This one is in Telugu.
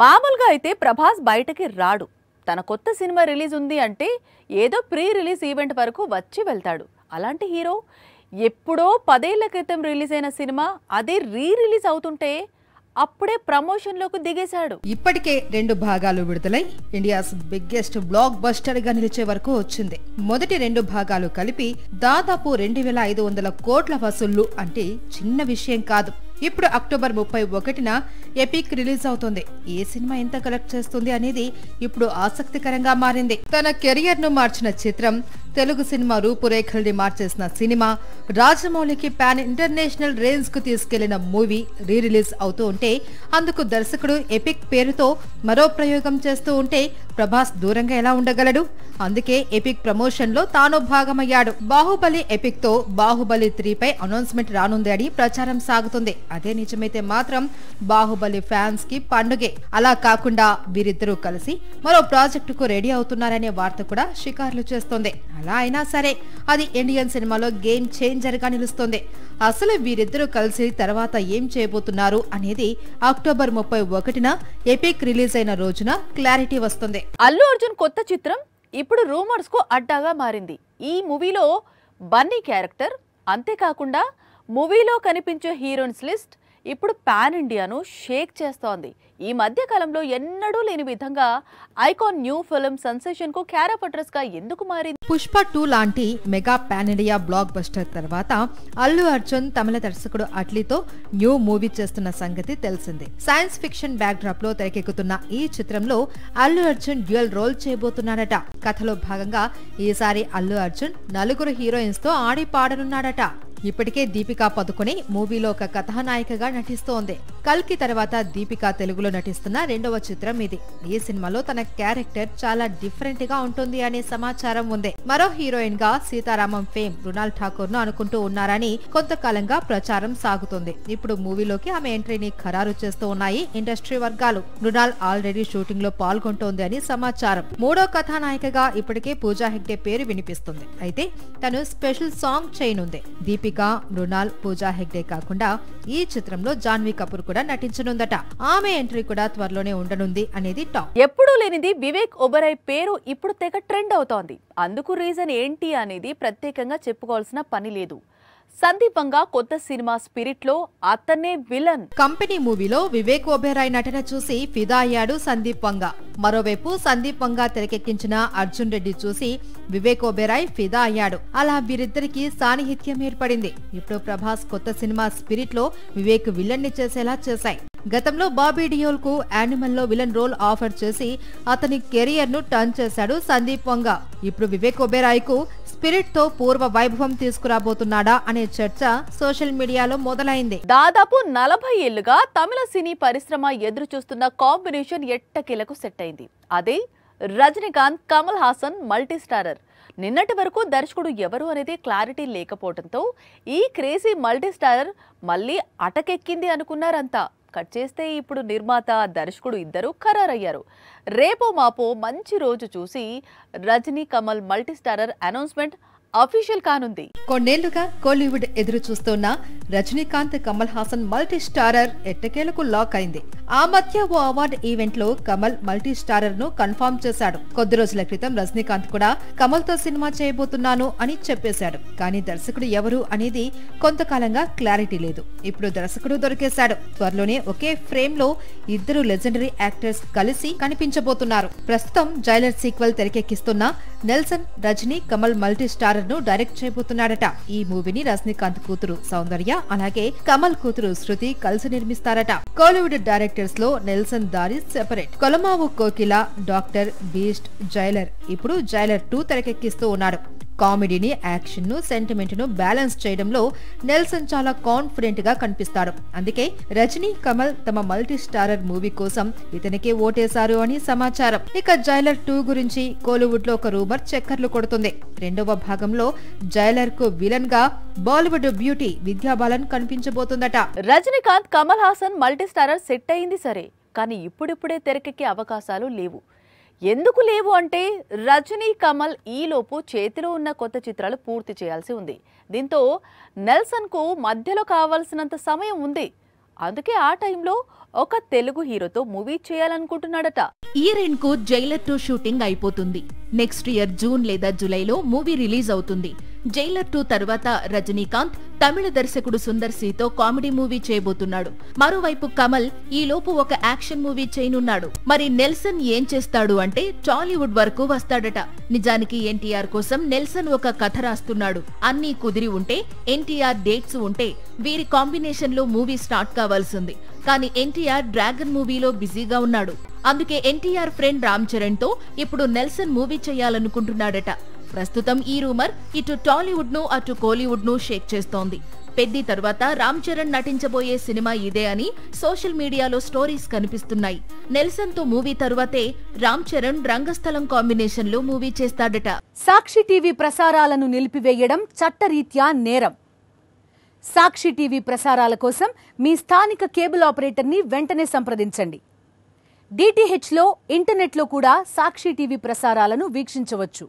మామూలుగా అయితే ప్రభాస్ బయటకి రాడు. తన కొత్త సినిమా రిలీజ్ ఉంది అంటే ఏదో ప్రీ రిలీజ్ ఈవెంట్ వరకు వచ్చి వెళ్తాడు. అలాంటి హీరో ఎప్పుడో 10 ఏళ్ల క్రితం రిలీజ్ అయిన సినిమా అదే రీ రిలీజ్ అవుతుంటే అప్పుడే ప్రమోషన్లోకి దిగేశాడు. ఇప్పటికే 2 భాగాలు విడుదలై ఇండియాస్ బిగ్గెస్ట్ బ్లాక్ బస్టర్ గా నిలిచే వరకు వచ్చింది. మొదటి 2 భాగాలు కలిపి దాదాపు 2500 కోట్ల వసూళ్లు అంటే చిన్న విషయం కాదు. ఇప్పుడు అక్టోబర్ 31న ఎపిక్ రిలీజ్ అవుతుంది. ఏ సినిమా ఎంత కలెక్ట్ చేస్తుంది అనేది ఇప్పుడు ఆసక్తికరంగా మారింది. తన కెరియర్ ను మార్చిన చిత్రం, తెలుగు సినిమా రూపురేఖల్ని మార్చేసిన సినిమా, రాజమౌళికి పాన్ ఇంటర్నేషనల్ రేంజ్ కు తీసుకెళ్లిన మూవీ రీ రిలీజ్ అవుతూ ఉంటే అందుకు దర్శకుడు ఎపిక్ పేరుతో మరో ప్రయోగం చేస్తూ ఉంటే ప్రభాస్ దూరంగా ఎలా ఉండగలడు? అందుకే ఎపిక్ ప్రమోషన్ లో తాను భాగమయ్యాడు. బాహుబలి ఎపిక్ తో బాహుబలి 3 పై అనౌన్స్మెంట్ రానుంది అని ప్రచారం సాగుతుంది. అదే నిజమైతే మాత్రం బాహుబలి ఫ్యాన్స్ కి పండుగే. అలా కాకుండా వీరిద్దరూ కలిసి మరో ప్రాజెక్టుకు రెడీ అవుతున్నారనే వార్త కూడా షికార్లు చేస్తోంది. అలా అయినా సరే అది ఇండియన్ సినిమాలో గేమ్ చేంజర్ గా నిలుస్తోంది. అసలు వీరిద్దరూ కలిసి తర్వాత ఏం చేయబోతున్నారు అనేది అక్టోబర్ 31న ఎపిక్ రిలీజ్ అయిన రోజున క్లారిటీ వస్తుంది. అల్లు అర్జున్ కొత్త చిత్రం ఇప్పుడు రూమర్స్ కు అడ్డాగా మారింది. ఈ మూవీలో బన్నీ క్యారెక్టర్, అంతేకాకుండా మూవీలో కనిపించే హీరోయిన్స్ లిస్ట్ ఇప్పుడు పాన్ ఇండియాను షేక్ చేస్తోంది. ఈ మధ్య కాలంలో ఎన్నడూ లేని విధంగా ఐకాన్ న్యూ ఫిల్మ్ సెన్సేషన్ కు క్యారెక్టర్స్ గా ఎందుకు మారింది? పుష్ప 2 లాంటి mega pan India block buster తర్వాత అల్లు అర్జున్ తమిళ దర్శకుడు అట్లీతో న్యూ మూవీ చేస్తున్న సంగతి తెలిసిందే. సైన్స్ ఫిక్షన్ బ్యాక్ డ్రాప్ లో తెరకెక్కుతున్న ఈ చిత్రంలో అల్లు అర్జున్ డ్యూయల్ రోల్ చేయబోతున్నాడట. కథలో భాగంగా ఈసారి అల్లు అర్జున్ 4 హీరోయిన్స్ తో ఆడి పాడనున్నాడట. ఇప్పటికే దీపికా పదుకొనే మూవీలో ఒక కథానాయికగా నటిస్తోంది. కల్కి తర్వాత దీపికా తెలుగులో నటిస్తున్న 2వ చిత్రం ఇది. ఈ సినిమాలో తన క్యారెక్టర్ చాలా డిఫరెంట్ గా ఉంటుంది అనే సమాచారం ఉంది. మరో హీరోయిన్ గా సీతారామం ఫేమ్ మృణాల్ ఠాకూర్ ను అనుకుంటూ ఉన్నారని కొంతకాలంగా ప్రచారం సాగుతుంది. ఇప్పుడు మూవీలోకి ఆమె ఎంట్రీని ఖరారు చేస్తూ ఉన్నాయి ఇండస్ట్రీ వర్గాలు. మృణాల్ ఆల్రెడీ షూటింగ్ లో పాల్గొంటోంది అని సమాచారం. 3వ కథానాయికగా ఇప్పటికే పూజా హెగ్డే పేరు వినిపిస్తుంది. అయితే తను స్పెషల్ సాంగ్ చేయనుంది. దీపికా, మృణాల్, పూజా హెగ్డే కాకుండా ఈ చిత్రంలో జాన్వీ కపూర్ కూడా నటించనుందట. ఆమె ఎంట్రీ కూడా త్వరలోనే ఉండనుంది అనేది టాక్. ఎప్పుడూ లేనిది వివేక్ ఒబెరాయ్ పేరు ఇప్పుడు తెగ ట్రెండ్ అవుతోంది. అందుకు రీజన్ ఏంటి అనేది ప్రత్యేకంగా చెప్పుకోవాల్సిన పని లేదు. సందీపంగా కొత్త సినిమా స్పిరిట్ లో అతనే విలన్. కంపెనీ మూవీలో వివేక్ ఒబెరాయ్ నటన చూసి ఫిదా అయ్యాడు సందీప్ వంగా. మరోవైపు సందీప్ వంగా తెరకెక్కించిన అర్జున్ రెడ్డి చూసి వివేక్ ఒబెరాయ్ ఫిదా అయ్యాడు. అలా వీరిద్దరికి సాన్నిహిత్యం ఏర్పడింది. ఇప్పుడు ప్రభాస్ కొత్త సినిమా స్పిరిట్ లో వివేక్ విలన్ ని చేసేలా చేశాయి. గతంలో బాబీ డియోల్ కు యానిమల్ లో విలన్ రోల్ ఆఫర్ చేసి అతని కెరియర్ ను టర్న్ చేశాడు సందీప్ వంగా. ఇప్పుడు వివేక్ ఒబెరాయ్ కు స్పిరిట్ తో పూర్వ వైభవం తీసుకురాబోతున్నాడా అనే చర్చ సోషల్ మీడియాలో మొదలైంది. దాదాపు 40 ఏళ్లుగా తమిళ సినీ పరిశ్రమ ఎదురు చూస్తున్న కాంబినేషన్ ఎట్టకేలకు సెట్ అయింది. అదే రజనీకాంత్ కమల్ హాసన్ మల్టీ స్టారర్. నిన్నటి వరకు దర్శకుడు ఎవరు అనేది క్లారిటీ లేకపోవడంతో ఈ క్రేజీ మల్టీ స్టారర్ మళ్ళీ అటకెక్కింది అనుకున్నారంతా. కట్ చేస్తే ఇప్పుడు నిర్మాత, దర్శకుడు ఇద్దరు ఖరారయ్యారు. రేపో మాపో మంచి రోజు చూసి Rajini Kamal multi starrer announcement official కానుంది. కొన్నేళ్లుగా కోలీవుడ్ ఎదురు చూస్తున్న రజనీకాంత్ కమల్ హాసన్ మల్టీ స్టారర్ ఎట్టకేలకు లాక్ అయింది. ఆ మధ్య ఓ అవార్డ్ ఈవెంట్ లో కమల్ మల్టీ స్టారర్ ను కన్ఫర్మ్ చేశాడు. కొద్ది రోజుల క్రితం రజనీకాంత్ కూడా కమల్ తో సినిమా చేయబోతున్నాను అని చెప్పేశాడు. కానీ దర్శకుడు ఎవరు అనేది కొంతకాలంగా క్లారిటీ లేదు. ఇప్పుడు దర్శకుడు దొరికేశాడు. త్వరలోనే ఒకే ఫ్రేమ్ లో ఇద్దరు లెజెండరీ యాక్టర్స్ కలిసి కనిపించబోతున్నారు. ప్రస్తుతం జైలర్ సీక్వెల్ తెరకెక్కిస్తున్న నెల్సన్ రజనీ కమల్ మల్టీ స్టారర్ ను డైరెక్ట్ చేయబోతున్నాడట. ఈ మూవీని రజనీకాంత్ కూతురు సౌందర్య అలాగే కమల్ కూతురు శృతి కలిసి నిర్మిస్తారట. కోలీవుడ్ డైరెక్టర్స్ లో నెల్సన్ దారి సెపరేట్. కొలమావు కోకిల, డాక్టర్, బీస్ట్, జైలర్. ఇప్పుడు జైలర్ 2 తెరకెక్కిస్తూ ఉన్నాడు. కామెడీని, యాక్షన్ ను, సెంటిమెంట్ ను బ్యాలెన్స్ చేయడంలో నెల్సన్ చాలా కాన్ఫిడెంట్ గా కనిపిస్తాడు. అందుకే రజనీ కమల్ తమ మల్టీ స్టారర్ మూవీ కోసం ఇతనికే ఓటేశారు అని సమాచారం. ఇక జైలర్ 2 గురించి కోలీవుడ్ లో ఒక రూమర్ చక్కర్లు కొడుతుంది. 2వ భాగంలో జైలర్ కు విలన్ గా బాలీవుడ్ బ్యూటీ విద్యా బాలన్ కనిపించబోతుందట. Rajinikanth Kamal Haasan multi starrer set అయింది సరే, కానీ ఇప్పుడిప్పుడే తెరకెక్కే అవకాశాలు లేవు. ఎందుకు లేవు అంటే రజనీ కమల్ ఈలోపు చేతిలో ఉన్న కొత్త చిత్రాలు పూర్తి చేయాల్సి ఉంది. దీంతో నెల్సన్ కు మధ్యలో కావాల్సినంత సమయం ఉంది. అందుకే ఆ టైంలో ఒక తెలుగు హీరోతో మూవీ చేయాలనుకుంటున్నాడట. ఇయర్-ఎండ్ కు జైలర్ 2 షూటింగ్ అయిపోతుంది. నెక్స్ట్ ఇయర్ జూన్ లేదా జూలైలో మూవీ రిలీజ్ అవుతుంది. జైలర్ 2 తర్వాత రజనీకాంత్ తమిళ దర్శకుడు సుందర్ సితో కామెడీ మూవీ చేయబోతున్నాడు. మరోవైపు కమల్ ఈలోపు ఒక యాక్షన్ మూవీ చేయనున్నాడు. మరి నెల్సన్ ఏం చేస్తాడు అంటే టాలీవుడ్ వరకు వస్తాడట. నిజానికి ఎన్టీఆర్ కోసం నెల్సన్ ఒక కథ రాస్తున్నాడు. అన్నీ కుదిరి ఉంటే, ఎన్టీఆర్ డేట్స్ ఉంటే వీరి కాంబినేషన్ లో మూవీ స్టార్ట్ కావాల్సింది. కానీ ఎన్టీఆర్ డ్రాగన్ మూవీలో బిజీగా ఉన్నాడు. అందుకే ఎన్టీఆర్ ఫ్రెండ్ రామ్ చరణ్ తో ఇప్పుడు నెల్సన్ మూవీ చేయాలనుకుంటున్నాడట. ప్రస్తుతం ఈ రూమర్ ఇటు టాలీవుడ్ ను అటు కోలీవుడ్ ను షేక్ చేస్తోంది. పెద్ది తర్వాత రామ్ చరణ్ నటించబోయే సినిమా ఇదే అని సోషల్ మీడియాలో స్టోరీస్ కనిపిస్తున్నాయి. నెల్సన్ తో మూవీ తరువాతే రామ్ చరణ్ రంగస్థలం కాంబినేషన్ లో మూవీ చేస్తాడట. సాక్షి టీవీ ప్రసారాలను నిలిపివేయడం చట్టరీత్యా నేరం. సాక్షి టీవీ ప్రసారాల కోసం మీ స్థానిక కేబుల్ ఆపరేటర్ని వెంటనే సంప్రదించండి. DTHలో ఇంటర్నెట్లో కూడా సాక్షి టీవీ ప్రసారాలను వీక్షించవచ్చు.